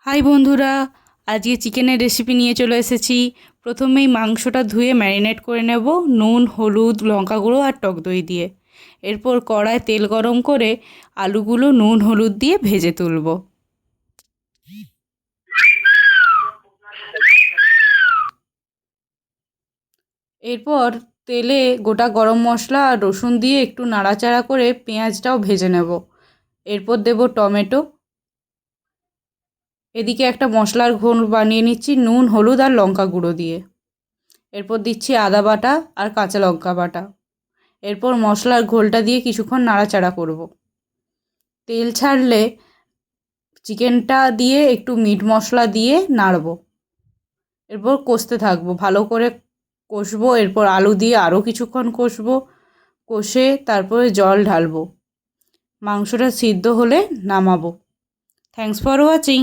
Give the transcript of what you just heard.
High বন্ধুরা, আজকে চিকেনের রেসিপি নিয়ে চলে এসেছি। প্রথমেই মাংসটা ধুয়ে ম্যারিনেট করে নেব নুন, হলুদ, লঙ্কা গুঁড়ো আর টক দই দিয়ে। এরপর কড়ায় তেল গরম করে আলুগুলো নুন হলুদ দিয়ে ভেজে তুলব। এরপর তেলে গোটা গরম মশলা আর রসুন দিয়ে একটু নাড়াচাড়া করে পেঁয়াজটাও ভেজে নেব। এরপর দেব টমেটো। এদিকে একটা মশলার ঘোল বানিয়ে নিচ্ছি নুন, হলুদ আর লঙ্কা গুঁড়ো দিয়ে। এরপর দিচ্ছি আদা বাটা আর কাঁচা লঙ্কা বাটা। এরপর মশলার ঘোলটা দিয়ে কিছুক্ষণ নাড়াচাড়া করব। তেল ছাড়লে চিকেনটা দিয়ে একটু মিট মশলা দিয়ে নাড়ব। এরপর কষতে থাকবো, ভালো করে কষবো। এরপর আলু দিয়ে আরও কিছুক্ষণ কষবো, কষে তারপরে জল ঢালবো। মাংসটা সিদ্ধ হলে নামাবো। Thanks for watching.